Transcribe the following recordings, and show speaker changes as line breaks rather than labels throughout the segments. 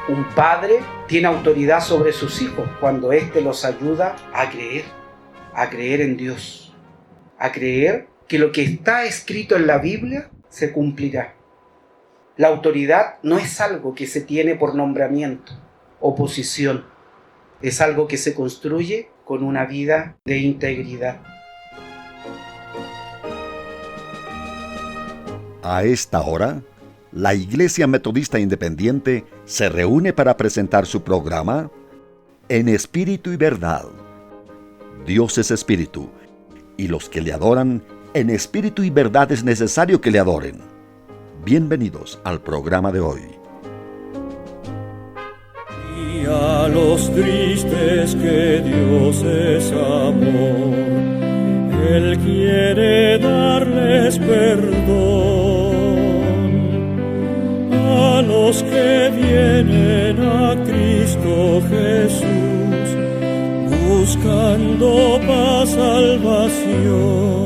Un padre tiene autoridad sobre sus hijos cuando éste los ayuda a creer en Dios, a creer que lo que está escrito en la Biblia se cumplirá. La autoridad no es algo que se tiene por nombramiento o posición, es algo que se construye con una vida de integridad.
A esta hora, la Iglesia Metodista Independiente se reúne para presentar su programa En Espíritu y Verdad. Dios es Espíritu, y los que le adoran en espíritu y verdad es necesario que le adoren. Bienvenidos al programa de hoy.
Y a los tristes que Dios es amor, Él quiere darles perdón. A los que vienen a Cristo Jesús, buscando paz, salvación.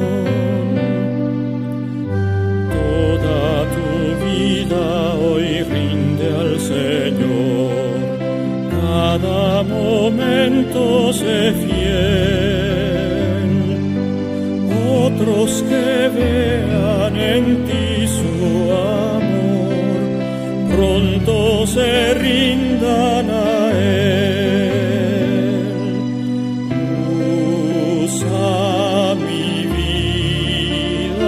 Toda tu vida hoy rinde al Señor, cada momento sé fiel. Otros que vean en ti su amor, pronto se rindan a Él. Usa mi vida,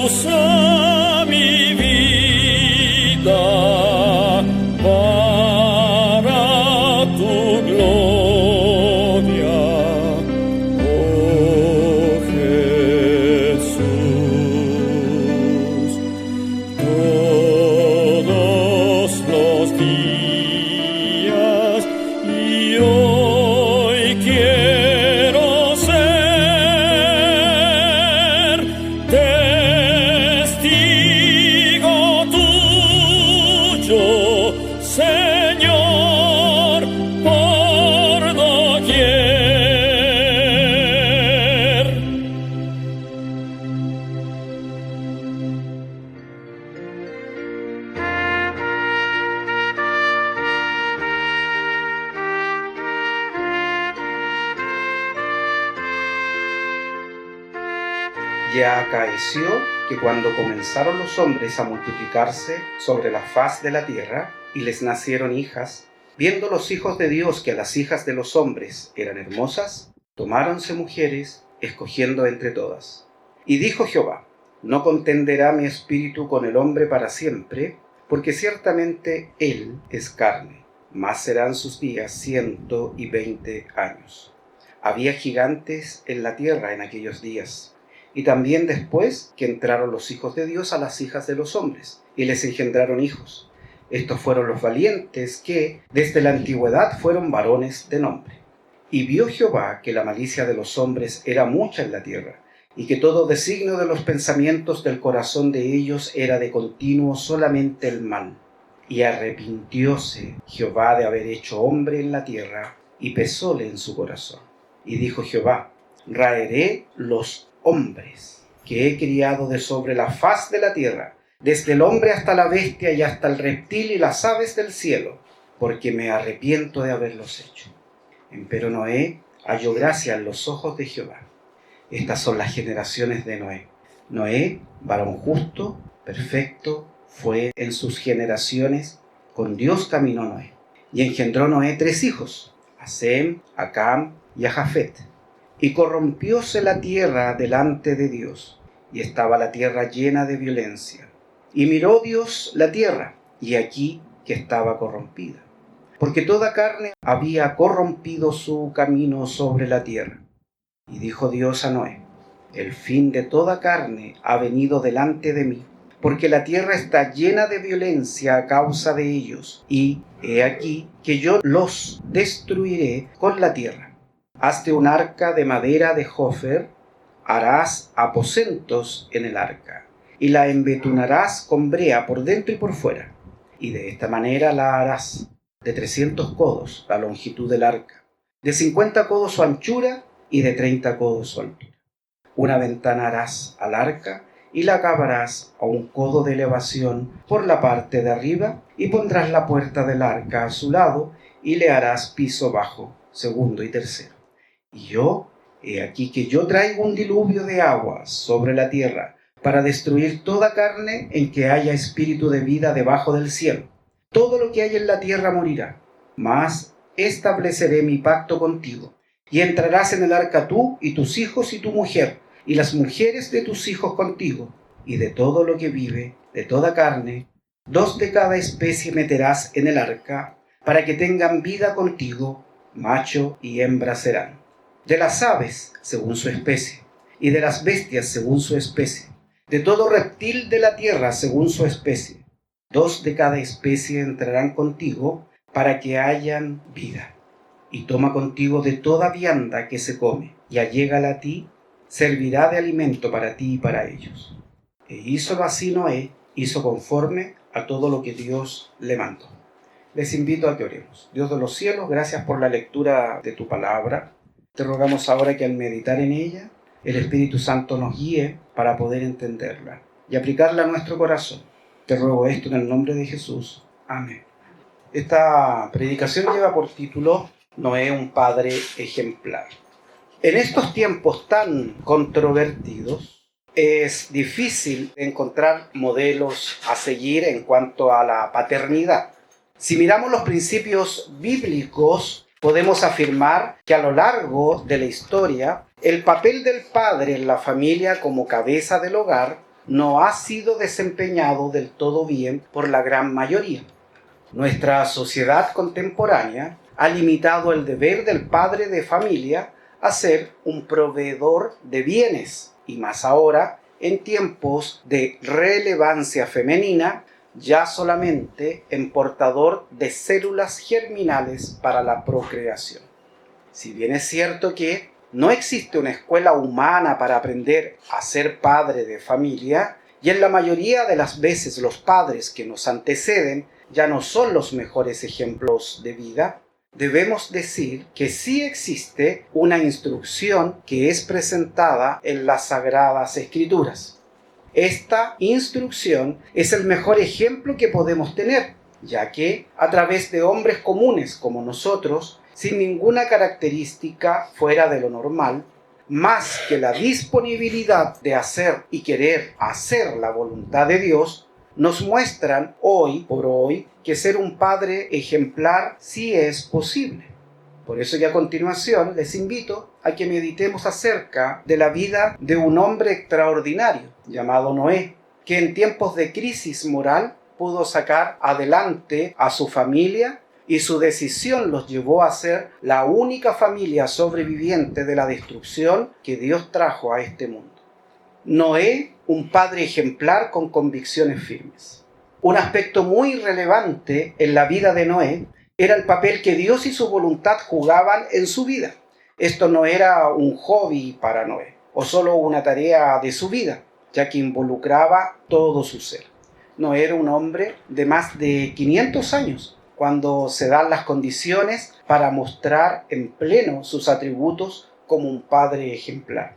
usa mi vida para tu gloria, oh Jesús. Todos los días y hoy quiero ser testigo tuyo, Señor, por doquier.
Y acaeció que cuando comenzaron los hombres a multiplicarse sobre la faz de la tierra, y les nacieron hijas, viendo los hijos de Dios que a las hijas de los hombres eran hermosas, tomáronse mujeres, escogiendo entre todas. Y dijo Jehová: no contenderá mi espíritu con el hombre para siempre, porque ciertamente él es carne, mas serán sus días 120 años. Había gigantes en la tierra en aquellos días, y también después que entraron los hijos de Dios a las hijas de los hombres, y les engendraron hijos. Estos fueron los valientes que desde la antigüedad fueron varones de nombre. Y vio Jehová que la malicia de los hombres era mucha en la tierra, y que todo designio de los pensamientos del corazón de ellos era de continuo solamente el mal. Y arrepintióse Jehová de haber hecho hombre en la tierra, y pesóle en su corazón. Y dijo Jehová: raeré los hombres que he criado de sobre la faz de la tierra, desde el hombre hasta la bestia y hasta el reptil y las aves del cielo, porque me arrepiento de haberlos hecho. Empero Noé halló gracia en los ojos de Jehová. Estas son las generaciones de Noé. Noé, varón justo, perfecto, fue en sus generaciones, con Dios caminó Noé. Y engendró Noé 3 hijos, a Sem, a Cam y a Jafet. Y corrompióse la tierra delante de Dios, y estaba la tierra llena de violencia. Y miró Dios la tierra, y aquí que estaba corrompida, porque toda carne había corrompido su camino sobre la tierra. Y dijo Dios a Noé: el fin de toda carne ha venido delante de mí, porque la tierra está llena de violencia a causa de ellos, y he aquí que yo los destruiré con la tierra. Hazte un arca de madera de Jofer, harás aposentos en el arca, y la embetunarás con brea por dentro y por fuera, y de esta manera la harás: de 300 codos la longitud del arca, de 50 codos su anchura y de 30 codos su altura. Una ventana harás al arca, y la acabarás a un codo de elevación por la parte de arriba, y pondrás la puerta del arca a su lado, y le harás piso bajo, segundo y tercero. Y he aquí que yo traigo un diluvio de aguas sobre la tierra, para destruir toda carne en que haya espíritu de vida debajo del cielo. Todo lo que hay en la tierra morirá, mas estableceré mi pacto contigo, y entrarás en el arca tú y tus hijos y tu mujer, y las mujeres de tus hijos contigo, y de todo lo que vive, de toda carne, 2 de cada especie meterás en el arca, para que tengan vida contigo, macho y hembra serán. De las aves, según su especie, y de las bestias, según su especie, de todo reptil de la tierra, según su especie, 2 de cada especie entrarán contigo, para que hayan vida. Y toma contigo de toda vianda que se come, y allégala a ti, servirá de alimento para ti y para ellos. E hízolo así Noé, hizo conforme a todo lo que Dios le mandó. Les invito a que oremos. Dios de los cielos, gracias por la lectura de tu palabra. Te rogamos ahora que al meditar en ella, el Espíritu Santo nos guíe para poder entenderla y aplicarla a nuestro corazón. Te ruego esto en el nombre de Jesús. Amén. Esta predicación lleva por título Noé, un padre ejemplar. En estos tiempos tan controvertidos, es difícil encontrar modelos a seguir en cuanto a la paternidad. Si miramos los principios bíblicos, podemos afirmar que a lo largo de la historia, el papel del padre en la familia como cabeza del hogar no ha sido desempeñado del todo bien por la gran mayoría. Nuestra sociedad contemporánea ha limitado el deber del padre de familia a ser un proveedor de bienes, y más ahora, en tiempos de relevancia femenina, ya solamente en portador de células germinales para la procreación. Si bien es cierto que no existe una escuela humana para aprender a ser padre de familia, y en la mayoría de las veces los padres que nos anteceden ya no son los mejores ejemplos de vida, debemos decir que sí existe una instrucción que es presentada en las Sagradas Escrituras. Esta instrucción es el mejor ejemplo que podemos tener, ya que a través de hombres comunes como nosotros, sin ninguna característica fuera de lo normal, más que la disponibilidad de hacer y querer hacer la voluntad de Dios, nos muestran hoy por hoy que ser un padre ejemplar sí es posible. Por eso que a continuación les invito a que meditemos acerca de la vida de un hombre extraordinario llamado Noé, que en tiempos de crisis moral pudo sacar adelante a su familia, y su decisión los llevó a ser la única familia sobreviviente de la destrucción que Dios trajo a este mundo. Noé, un padre ejemplar con convicciones firmes. Un aspecto muy relevante en la vida de Noé era el papel que Dios y su voluntad jugaban en su vida. Esto no era un hobby para Noé, o solo una tarea de su vida, ya que involucraba todo su ser. Noé era un hombre de más de 500 años, cuando se dan las condiciones para mostrar en pleno sus atributos como un padre ejemplar.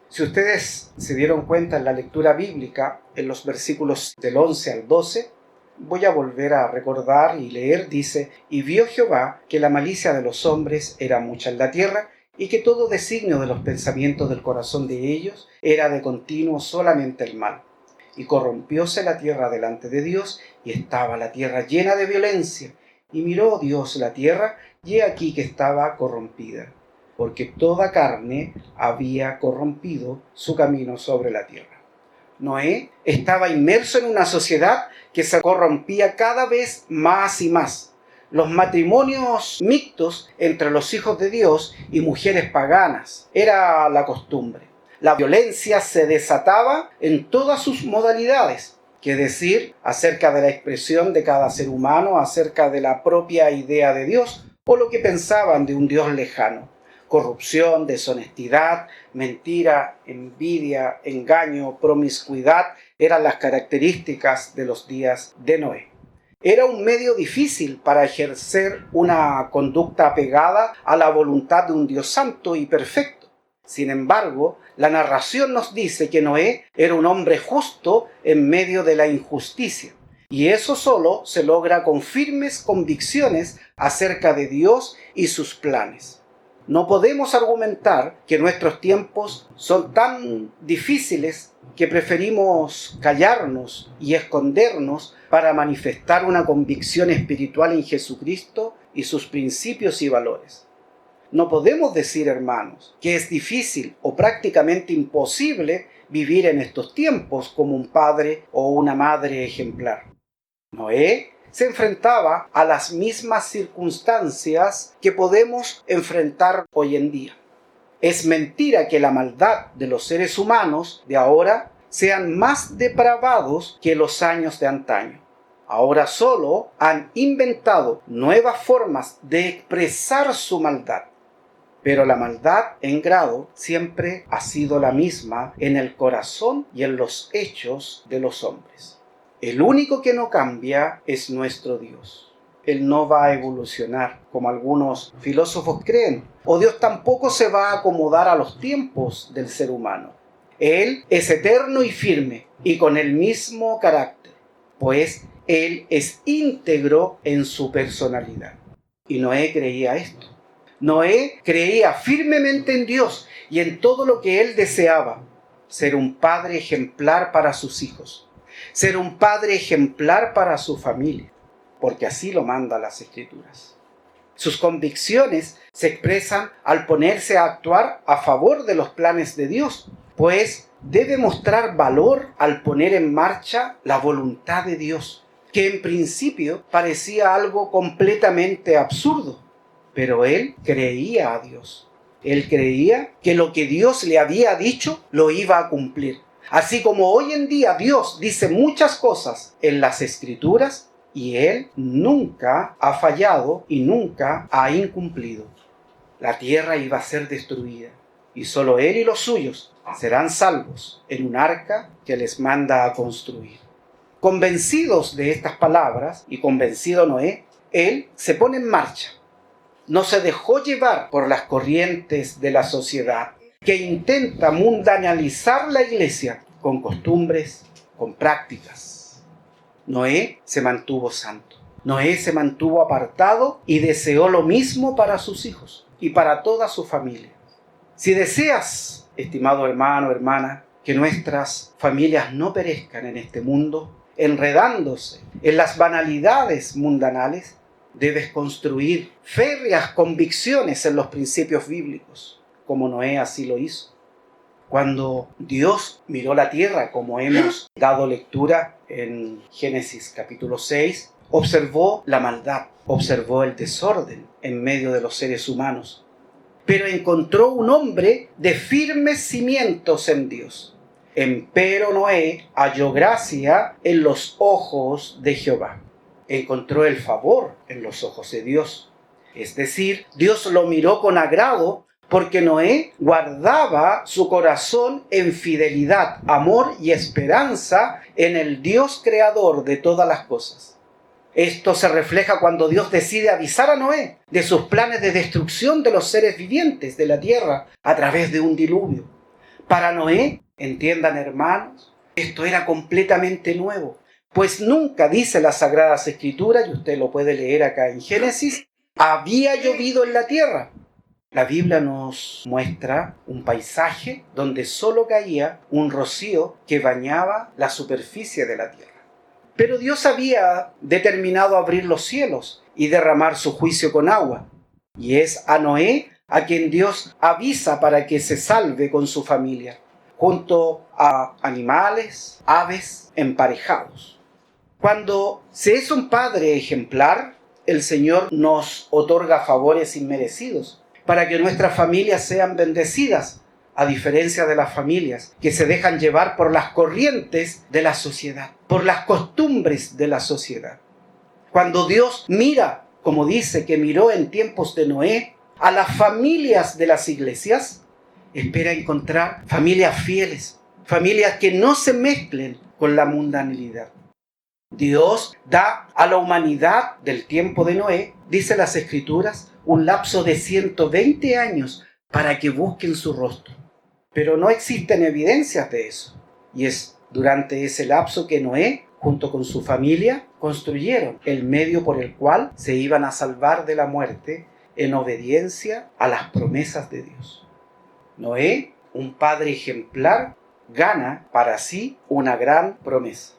Si ustedes se dieron cuenta en la lectura bíblica, en los versículos del 11 al 12, voy a volver a recordar y leer, dice: «Y vio Jehová que la malicia de los hombres era mucha en la tierra, y que todo designio de los pensamientos del corazón de ellos era de continuo solamente el mal. Y corrompióse la tierra delante de Dios, y estaba la tierra llena de violencia. Y miró Dios la tierra, y he aquí que estaba corrompida, porque toda carne había corrompido su camino sobre la tierra». Noé estaba inmerso en una sociedad que se corrompía cada vez más y más. Los matrimonios mixtos entre los hijos de Dios y mujeres paganas era la costumbre. La violencia se desataba en todas sus modalidades, que decir acerca de la expresión de cada ser humano, acerca de la propia idea de Dios o lo que pensaban de un Dios lejano. Corrupción, deshonestidad, mentira, envidia, engaño, promiscuidad eran las características de los días de Noé. Era un medio difícil para ejercer una conducta apegada a la voluntad de un Dios santo y perfecto. Sin embargo, la narración nos dice que Noé era un hombre justo en medio de la injusticia. Y eso solo se logra con firmes convicciones acerca de Dios y sus planes. No podemos argumentar que nuestros tiempos son tan difíciles que preferimos callarnos y escondernos para manifestar una convicción espiritual en Jesucristo y sus principios y valores. No podemos decir, hermanos, que es difícil o prácticamente imposible vivir en estos tiempos como un padre o una madre ejemplar. Noé se enfrentaba a las mismas circunstancias que podemos enfrentar hoy en día. Es mentira que la maldad de los seres humanos de ahora sean más depravados que los años de antaño. Ahora solo han inventado nuevas formas de expresar su maldad. Pero la maldad en grado siempre ha sido la misma en el corazón y en los hechos de los hombres. El único que no cambia es nuestro Dios. Él no va a evolucionar, como algunos filósofos creen, o Dios tampoco se va a acomodar a los tiempos del ser humano. Él es eterno y firme, y con el mismo carácter, pues Él es íntegro en su personalidad. Y Noé creía esto. Noé creía firmemente en Dios y en todo lo que él deseaba: ser un padre ejemplar para sus hijos, ser un padre ejemplar para su familia, porque así lo mandan las Escrituras. Sus convicciones se expresan al ponerse a actuar a favor de los planes de Dios, pues debe mostrar valor al poner en marcha la voluntad de Dios, que en principio parecía algo completamente absurdo. Pero él creía a Dios. Él creía que lo que Dios le había dicho lo iba a cumplir. Así como hoy en día Dios dice muchas cosas en las Escrituras y Él nunca ha fallado y nunca ha incumplido. La tierra iba a ser destruida y solo Él y los suyos serán salvos en un arca que les manda a construir. Convencidos de estas palabras y convencido Noé, él se pone en marcha. No se dejó llevar por las corrientes de la sociedad que intenta mundanalizar la iglesia con costumbres, con prácticas. Noé se mantuvo santo. Noé se mantuvo apartado y deseó lo mismo para sus hijos y para toda su familia. Si deseas, estimado hermano, hermana, que nuestras familias no perezcan en este mundo, enredándose en las banalidades mundanales, debes construir férreas convicciones en los principios bíblicos, como Noé así lo hizo. Cuando Dios miró la tierra, como hemos dado lectura en Génesis capítulo 6, observó la maldad, observó el desorden en medio de los seres humanos, pero encontró un hombre de firmes cimientos en Dios. Empero Noé halló gracia en los ojos de Jehová. Encontró el favor en los ojos de Dios. Es decir, Dios lo miró con agrado porque Noé guardaba su corazón en fidelidad, amor y esperanza en el Dios creador de todas las cosas. Esto se refleja cuando Dios decide avisar a Noé de sus planes de destrucción de los seres vivientes de la tierra a través de un diluvio. Para Noé, entiendan hermanos, esto era completamente nuevo. Pues nunca, dice las Sagradas Escrituras, y usted lo puede leer acá en Génesis, había llovido en la tierra. La Biblia nos muestra un paisaje donde solo caía un rocío que bañaba la superficie de la tierra. Pero Dios había determinado abrir los cielos y derramar su juicio con agua. Y es a Noé a quien Dios avisa para que se salve con su familia, junto a animales, aves, emparejados. Cuando se es un padre ejemplar, el Señor nos otorga favores inmerecidos para que nuestras familias sean bendecidas, a diferencia de las familias que se dejan llevar por las corrientes de la sociedad, por las costumbres de la sociedad. Cuando Dios mira, como dice que miró en tiempos de Noé, a las familias de las iglesias, espera encontrar familias fieles, familias que no se mezclen con la mundanalidad. Dios da a la humanidad del tiempo de Noé, dice las Escrituras, un lapso de 120 años para que busquen su rostro. pero no existen evidencias de eso. Y es durante ese lapso que Noé, junto con su familia, construyeron el medio por el cual se iban a salvar de la muerte en obediencia a las promesas de Dios. Noé, un padre ejemplar, gana para sí una gran promesa.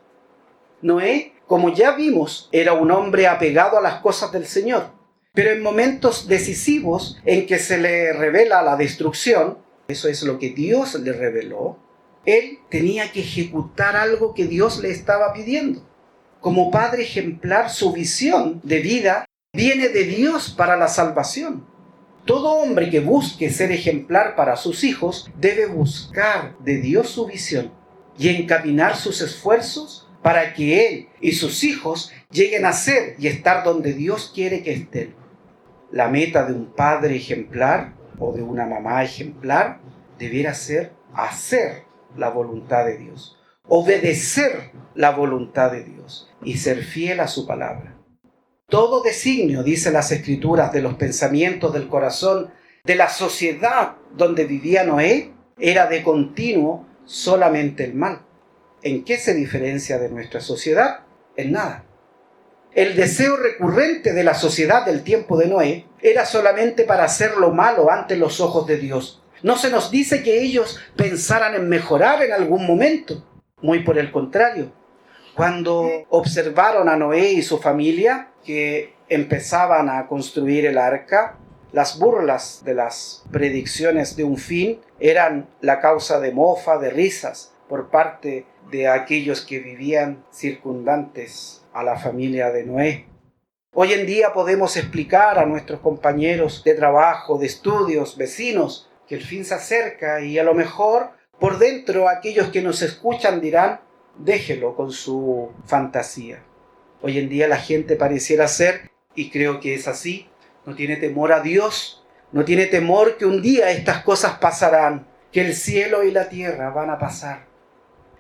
Noé, como ya vimos, era un hombre apegado a las cosas del Señor, pero en momentos decisivos en que se le revela la destrucción, eso es lo que Dios le reveló, él tenía que ejecutar algo que Dios le estaba pidiendo. Como padre ejemplar, su visión de vida viene de Dios para la salvación. Todo hombre que busque ser ejemplar para sus hijos debe buscar de Dios su visión y encaminar sus esfuerzos para que él y sus hijos lleguen a ser y estar donde Dios quiere que estén. La meta de un padre ejemplar o de una mamá ejemplar debiera ser hacer la voluntad de Dios, obedecer la voluntad de Dios y ser fiel a su palabra. Todo designio, dice las Escrituras, de los pensamientos del corazón de la sociedad donde vivía Noé era de continuo solamente el mal. ¿En qué se diferencia de nuestra sociedad? En nada. El deseo recurrente de la sociedad del tiempo de Noé era solamente para hacer lo malo ante los ojos de Dios. No se nos dice que ellos pensaran en mejorar en algún momento. Muy por el contrario. Cuando observaron a Noé y su familia que empezaban a construir el arca, las burlas de las predicciones de un fin eran la causa de mofa, de risas por parte de aquellos que vivían circundantes a la familia de Noé. Hoy en día podemos explicar a nuestros compañeros de trabajo, de estudios, vecinos, que el fin se acerca y a lo mejor por dentro aquellos que nos escuchan dirán: déjelo con su fantasía. Hoy en día la gente pareciera ser, y creo que es así, no tiene temor a Dios, no tiene temor que un día estas cosas pasarán, que el cielo y la tierra van a pasar.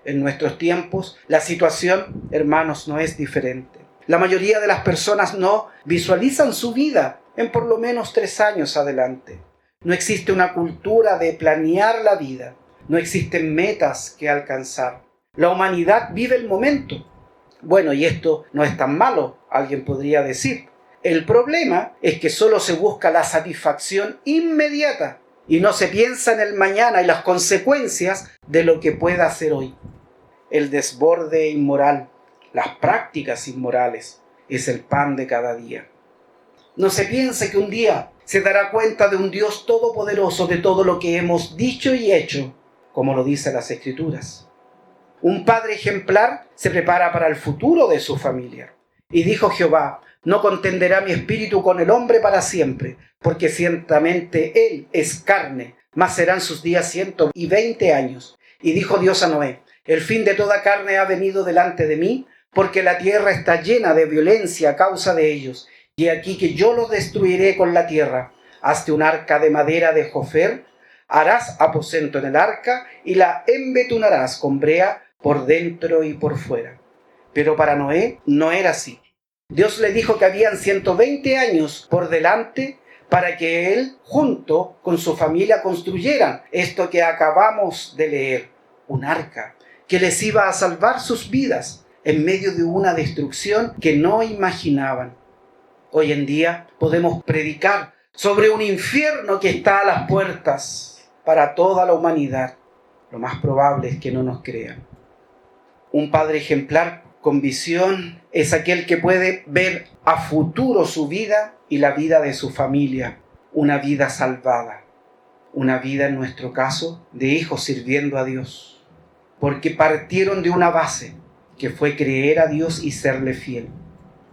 En nuestros tiempos la situación, hermanos, no es diferente. La mayoría de las personas no visualizan su vida en por lo menos 3 años adelante. No existe una cultura de planear la vida, no existen metas que alcanzar. La humanidad vive el momento. Bueno, y esto no es tan malo, alguien podría decir. El problema es que solo se busca la satisfacción inmediata y no se piensa en el mañana y las consecuencias de lo que pueda hacer hoy. El desborde inmoral, las prácticas inmorales, es el pan de cada día. No se piense que un día se dará cuenta de un Dios todopoderoso de todo lo que hemos dicho y hecho, como lo dicen las Escrituras. Un padre ejemplar se prepara para el futuro de su familia. Y dijo Jehová: no contenderá mi espíritu con el hombre para siempre, porque ciertamente él es carne, mas serán sus días 120 años. Y dijo Dios a Noé: el fin de toda carne ha venido delante de mí, porque la tierra está llena de violencia a causa de ellos. Y aquí que yo los destruiré con la tierra. Hazte un arca de madera de Jofer, harás aposento en el arca y la embetunarás con brea por dentro y por fuera. Pero para Noé no era así. Dios le dijo que habían 120 años por delante para que él, junto con su familia, construyeran esto que acabamos de leer, un arca que les iba a salvar sus vidas en medio de una destrucción que no imaginaban. Hoy en día podemos predicar sobre un infierno que está a las puertas para toda la humanidad. Lo más probable es que no nos crean. Un padre ejemplar con visión es aquel que puede ver a futuro su vida y la vida de su familia, una vida salvada, una vida en nuestro caso de hijos sirviendo a Dios, porque partieron de una base que fue creer a Dios y serle fiel.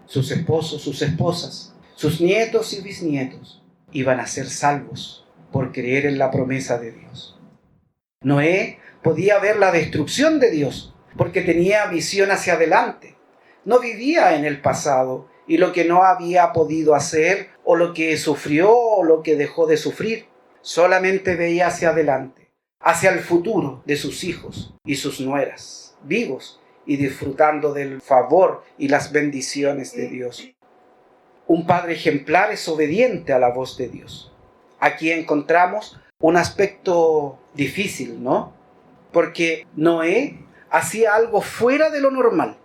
Sus esposos, sus esposas, sus nietos y bisnietos iban a ser salvos por creer en la promesa de Dios. Noé podía ver la destrucción de Dios porque tenía visión hacia adelante. No vivía en el pasado y lo que no había podido hacer o lo que sufrió o lo que dejó de sufrir. Solamente veía hacia adelante, hacia el futuro de sus hijos y sus nueras, vivos y disfrutando del favor y las bendiciones de Dios. Un padre ejemplar es obediente a la voz de Dios. Aquí encontramos un aspecto difícil, ¿no? Porque Noé hacía algo fuera de lo normal.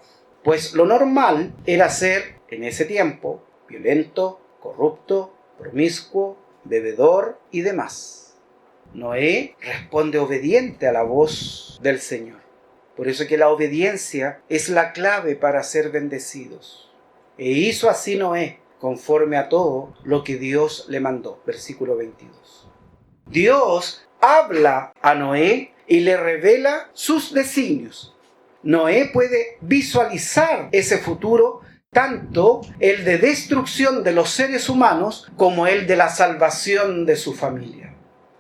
Pues lo normal era ser, en ese tiempo, violento, corrupto, promiscuo, bebedor y demás. Noé responde obediente a la voz del Señor. Por eso que la obediencia es la clave para ser bendecidos. E hizo así Noé, conforme a todo lo que Dios le mandó. Versículo 22. Dios habla a Noé y le revela sus designios. Noé puede visualizar ese futuro, tanto el de destrucción de los seres humanos como el de la salvación de su familia.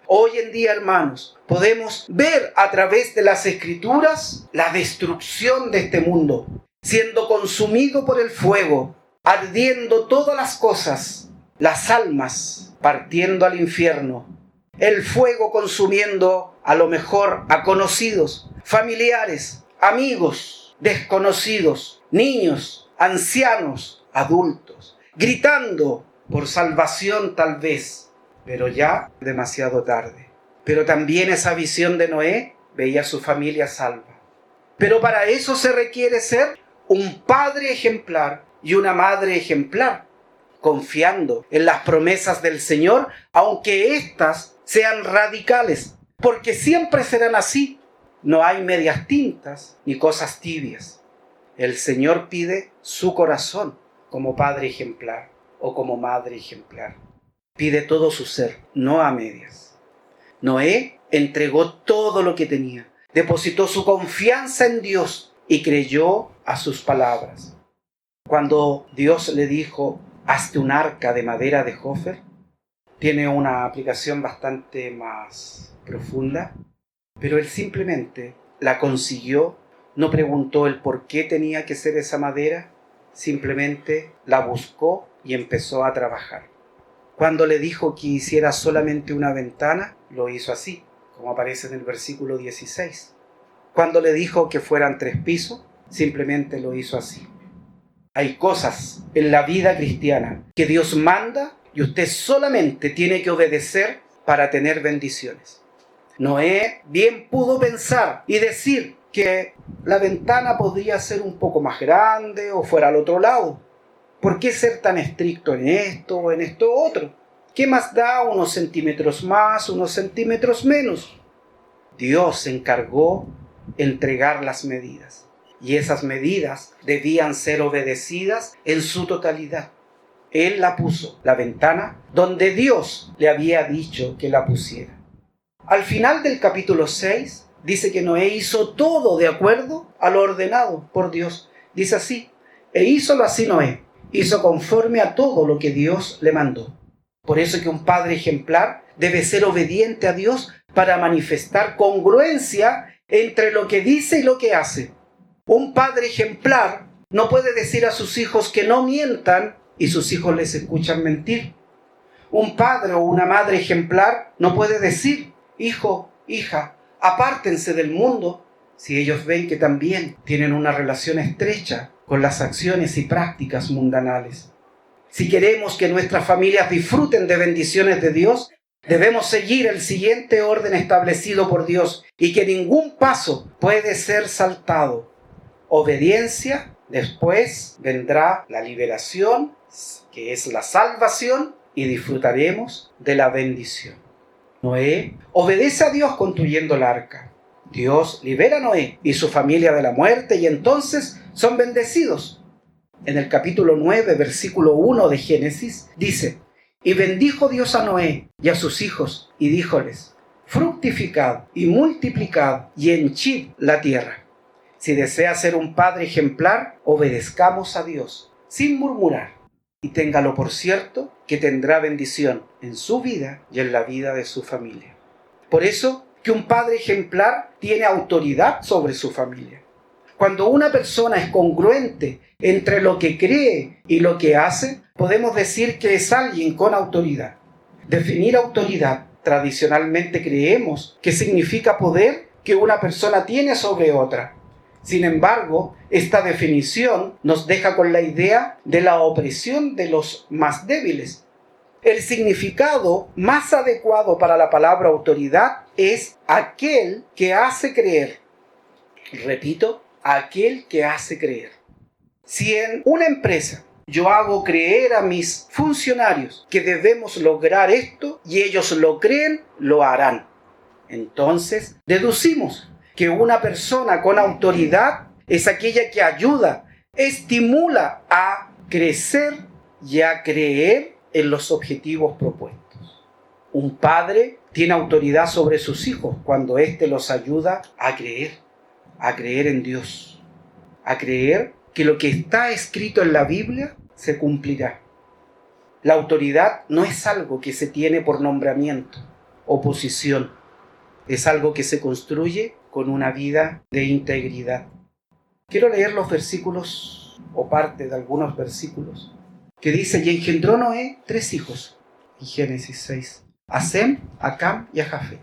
Hoy en día, hermanos, podemos ver a través de las Escrituras la destrucción de este mundo, siendo consumido por el fuego, ardiendo todas las cosas, las almas partiendo al infierno, el fuego consumiendo a lo mejor a conocidos, familiares, amigos, desconocidos, niños, ancianos, adultos, gritando por salvación tal vez, pero ya demasiado tarde. Pero también esa visión de Noé veía a su familia salva. Pero para eso se requiere ser un padre ejemplar y una madre ejemplar, confiando en las promesas del Señor, aunque éstas sean radicales, porque siempre serán así. No hay medias tintas ni cosas tibias. El Señor pide su corazón como padre ejemplar o como madre ejemplar. Pide todo su ser, no a medias. Noé entregó todo lo que tenía, depositó su confianza en Dios y creyó a sus palabras. Cuando Dios le dijo, hazte un arca de madera de Jofer, tiene una aplicación bastante más profunda, pero él simplemente la consiguió, no preguntó el por qué tenía que ser esa madera, simplemente la buscó y empezó a trabajar. Cuando le dijo que hiciera solamente una ventana, lo hizo así, como aparece en el versículo 16. Cuando le dijo que fueran 3 pisos, simplemente lo hizo así. Hay cosas en la vida cristiana que Dios manda y usted solamente tiene que obedecer para tener bendiciones. Noé bien pudo pensar y decir que la ventana podría ser un poco más grande o fuera al otro lado. ¿Por qué ser tan estricto en esto o en esto otro? ¿Qué más da unos centímetros más, unos centímetros menos? Dios se encargó de entregar las medidas. Y esas medidas debían ser obedecidas en su totalidad. Él la puso, la ventana, donde Dios le había dicho que la pusiera. Al final del capítulo 6, dice que Noé hizo todo de acuerdo a lo ordenado por Dios. Dice así, e hízolo así Noé, hizo conforme a todo lo que Dios le mandó. Por eso que un padre ejemplar debe ser obediente a Dios para manifestar congruencia entre lo que dice y lo que hace. Un padre ejemplar no puede decir a sus hijos que no mientan y sus hijos les escuchan mentir. Un padre o una madre ejemplar no puede decir, hijo, hija, apártense del mundo, si ellos ven que también tienen una relación estrecha con las acciones y prácticas mundanales. Si queremos que nuestras familias disfruten de bendiciones de Dios, debemos seguir el siguiente orden establecido por Dios y que ningún paso puede ser saltado. Obediencia, después vendrá la liberación, que es la salvación, y disfrutaremos de la bendición. Noé obedece a Dios construyendo el arca. Dios libera a Noé y su familia de la muerte y entonces son bendecidos. En el capítulo 9, versículo 1 de Génesis, dice, y bendijo Dios a Noé y a sus hijos y díjoles, fructificad y multiplicad y henchid la tierra. Si desea ser un padre ejemplar, obedezcamos a Dios sin murmurar y téngalo por cierto que tendrá bendición en su vida y en la vida de su familia. Por eso que un padre ejemplar tiene autoridad sobre su familia. Cuando una persona es congruente entre lo que cree y lo que hace, podemos decir que es alguien con autoridad. Definir autoridad, tradicionalmente creemos que significa poder que una persona tiene sobre otra. Sin embargo, esta definición nos deja con la idea de la opresión de los más débiles. el significado más adecuado para la palabra autoridad es aquel que hace creer. Repito, aquel que hace creer. Si en una empresa yo hago creer a mis funcionarios que debemos lograr esto y ellos lo creen, lo harán. Entonces, deducimos que una persona con autoridad es aquella que ayuda, estimula a crecer y a creer en los objetivos propuestos. Un padre tiene autoridad sobre sus hijos cuando éste los ayuda a creer en Dios, a creer que lo que está escrito en la Biblia se cumplirá. La autoridad no es algo que se tiene por nombramiento o posición, es algo que se construye con una vida de integridad. Quiero leer los versículos o parte de algunos versículos que dice: y engendró Noé 3 hijos, en Génesis 6, a Sem, a Cam y a Jafet.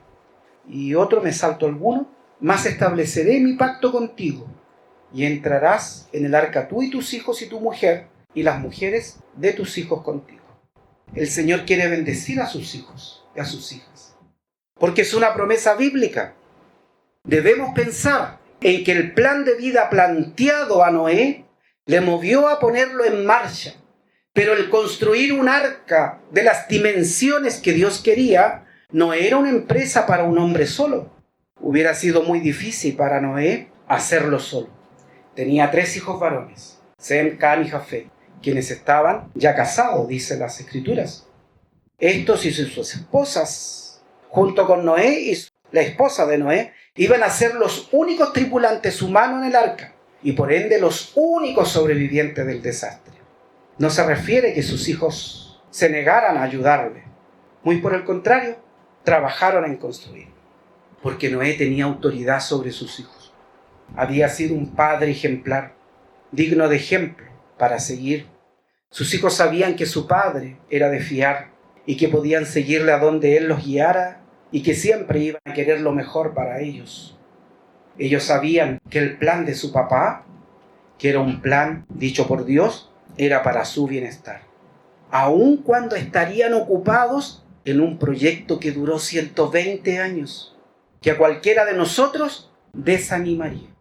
Y otro me salto alguno: mas estableceré mi pacto contigo, y entrarás en el arca tú y tus hijos y tu mujer, y las mujeres de tus hijos contigo. El Señor quiere bendecir a sus hijos y a sus hijas, porque es una promesa bíblica. Debemos pensar en que el plan de vida planteado a Noé le movió a ponerlo en marcha, pero el construir un arca de las dimensiones que Dios quería no era una empresa para un hombre solo. Hubiera sido muy difícil para Noé hacerlo solo. Tenía 3 hijos varones, Sem, Cam y Jafet, quienes estaban ya casados, dicen las Escrituras. Estos y sus esposas, junto con Noé y la esposa de Noé, iban a ser los únicos tripulantes humanos en el arca y por ende los únicos sobrevivientes del desastre. No se refiere que sus hijos se negaran a ayudarle. Muy por el contrario, trabajaron en construir, porque Noé tenía autoridad sobre sus hijos. Había sido un padre ejemplar, digno de ejemplo para seguir. Sus hijos sabían que su padre era de fiar y que podían seguirle a donde él los guiara y que siempre iban a querer lo mejor para ellos. Ellos sabían que el plan de su papá, que era un plan dicho por Dios, era para su bienestar, aun cuando estarían ocupados en un proyecto que duró 120 años, que a cualquiera de nosotros desanimaría.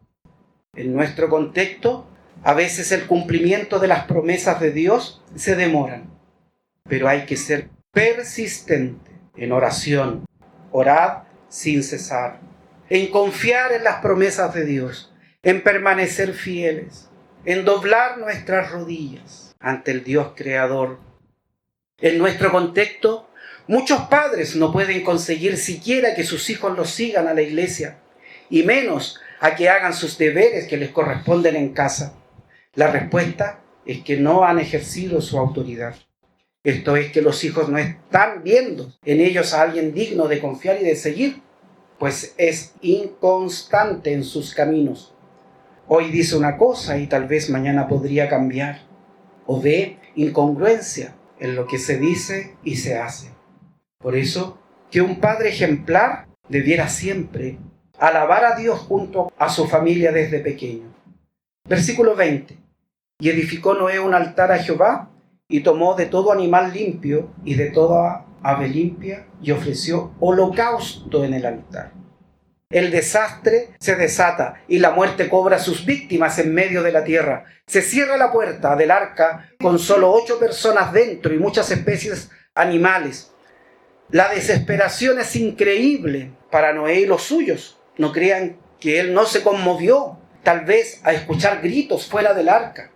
En nuestro contexto, a veces el cumplimiento de las promesas de Dios se demoran, pero hay que ser persistente en oración, orad sin cesar, en confiar en las promesas de Dios, en permanecer fieles, en doblar nuestras rodillas ante el Dios creador. En nuestro contexto, muchos padres no pueden conseguir siquiera que sus hijos los sigan a la iglesia, y menos a que hagan sus deberes que les corresponden en casa. La respuesta es que no han ejercido su autoridad. Esto es que los hijos no están viendo en ellos a alguien digno de confiar y de seguir, pues es inconstante en sus caminos. Hoy dice una cosa y tal vez mañana podría cambiar, o ve incongruencia en lo que se dice y se hace. Por eso, que un padre ejemplar debiera siempre alabar a Dios junto a su familia desde pequeño. Versículo 20. Y edificó Noé un altar a Jehová, y tomó de todo animal limpio y de toda ave limpia, y ofreció holocausto en el altar. El desastre se desata y la muerte cobra sus víctimas en medio de la tierra. Se cierra la puerta del arca con solo 8 personas dentro y muchas especies animales. La desesperación es increíble para Noé y los suyos. No crean que él no se conmovió, tal vez a escuchar gritos fuera del arca.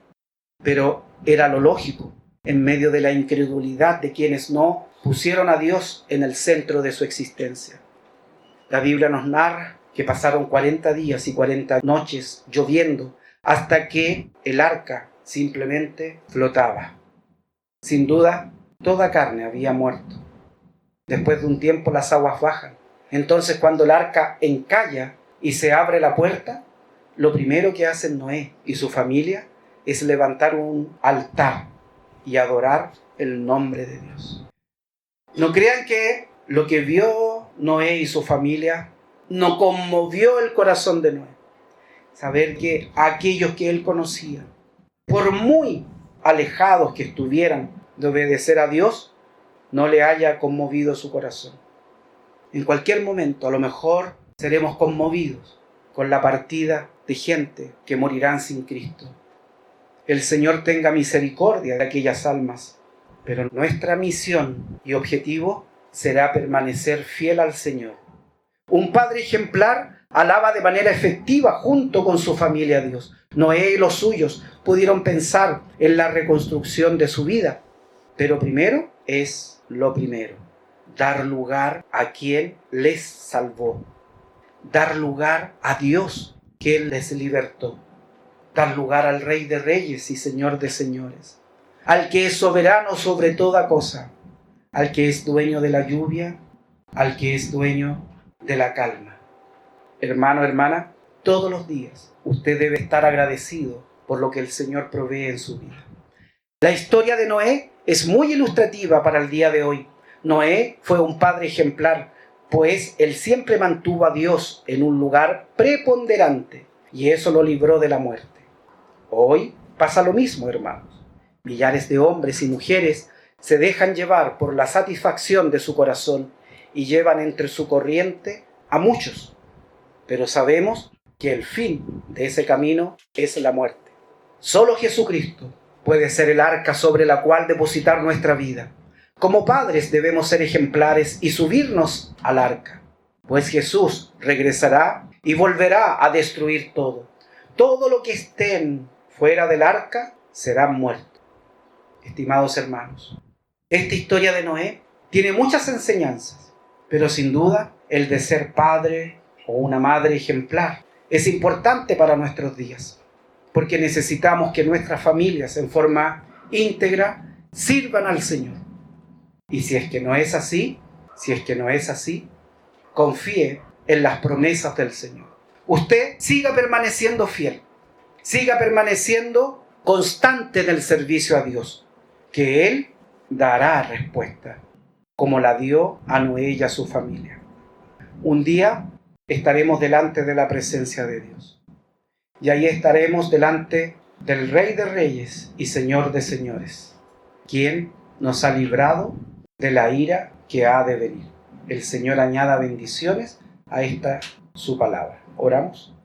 Pero era lo lógico en medio de la incredulidad de quienes no pusieron a Dios en el centro de su existencia. La Biblia nos narra que pasaron 40 días y 40 noches lloviendo hasta que el arca simplemente flotaba. Sin duda, toda carne había muerto. Después de un tiempo las aguas bajan. Entonces, cuando el arca encalla y se abre la puerta, lo primero que hacen Noé y su familia es levantar un altar y adorar el nombre de Dios. No crean que lo que vio Noé y su familia no conmovió el corazón de Noé. Saber que aquellos que él conocía, por muy alejados que estuvieran de obedecer a Dios, no le haya conmovido su corazón. En cualquier momento, a lo mejor, seremos conmovidos con la partida de gente que morirán sin Cristo. El Señor tenga misericordia de aquellas almas, pero nuestra misión y objetivo será permanecer fiel al Señor. Un padre ejemplar alaba de manera efectiva junto con su familia a Dios. Noé y los suyos pudieron pensar en la reconstrucción de su vida, pero primero es lo primero: dar lugar a quien les salvó, dar lugar a Dios que Él les libertó, dar lugar al Rey de Reyes y Señor de Señores, al que es soberano sobre toda cosa, al que es dueño de la lluvia, al que es dueño de la calma. Hermano, hermana, todos los días usted debe estar agradecido por lo que el Señor provee en su vida. La historia de Noé es muy ilustrativa para el día de hoy. Noé fue un padre ejemplar, pues él siempre mantuvo a Dios en un lugar preponderante y eso lo libró de la muerte. Hoy pasa lo mismo, hermanos. Millares de hombres y mujeres se dejan llevar por la satisfacción de su corazón y llevan entre su corriente a muchos. Pero sabemos que el fin de ese camino es la muerte. Solo Jesucristo puede ser el arca sobre la cual depositar nuestra vida. Como padres debemos ser ejemplares y subirnos al arca, pues Jesús regresará y volverá a destruir todo. Todo lo que estén fuera del arca serán muertos. Estimados hermanos, esta historia de Noé tiene muchas enseñanzas, pero sin duda el de ser padre o una madre ejemplar es importante para nuestros días, porque necesitamos que nuestras familias en forma íntegra sirvan al Señor. Y si es que no es así, confíe en las promesas del Señor. Usted siga permaneciendo fiel, siga permaneciendo constante en el servicio a Dios, que Él dará respuesta, como la dio a Noé y a su familia. Un día estaremos delante de la presencia de Dios, y ahí estaremos delante del Rey de Reyes y Señor de Señores, quien nos ha librado de la ira que ha de venir. El Señor añada bendiciones a esta su palabra. Oramos.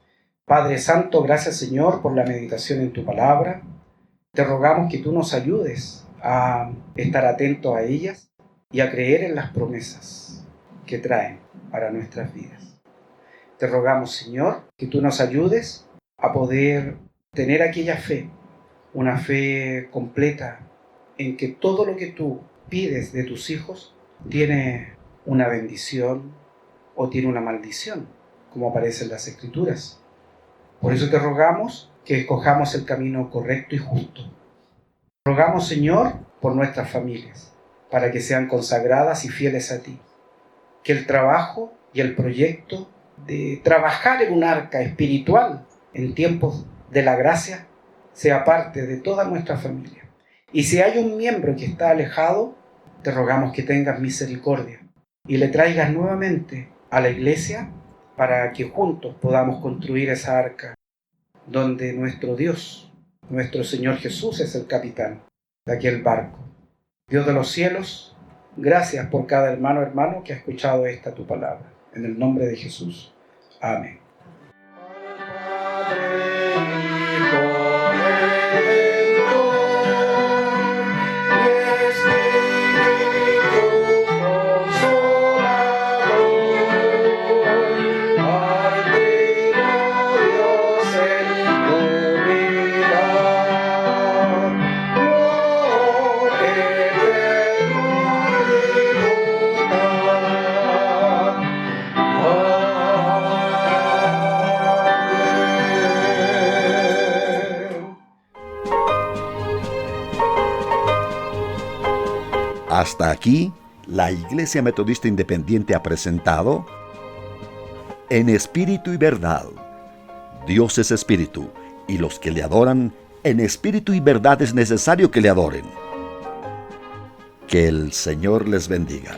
Padre Santo, gracias Señor por la meditación en tu palabra. Te rogamos que tú nos ayudes a estar atentos a ellas y a creer en las promesas que traen para nuestras vidas. Te rogamos, Señor, que tú nos ayudes a poder tener aquella fe, una fe completa en que todo lo que tú pides de tus hijos tiene una bendición o tiene una maldición, como aparece en las Escrituras. Por eso te rogamos que escojamos el camino correcto y justo. Rogamos, Señor, por nuestras familias, para que sean consagradas y fieles a ti. Que el trabajo y el proyecto de trabajar en un arca espiritual en tiempos de la gracia sea parte de toda nuestra familia. Y si hay un miembro que está alejado, te rogamos que tengas misericordia y le traigas nuevamente a la iglesia para que juntos podamos construir esa arca donde nuestro Dios, nuestro Señor Jesús es el capitán de aquel barco. Dios de los cielos, gracias por cada hermano que ha escuchado esta tu palabra. En el nombre de Jesús. Amén.
Hasta aquí, la Iglesia Metodista Independiente ha presentado En Espíritu y Verdad. Dios es Espíritu, y los que le adoran, en espíritu y verdad es necesario que le adoren. Que el Señor les bendiga.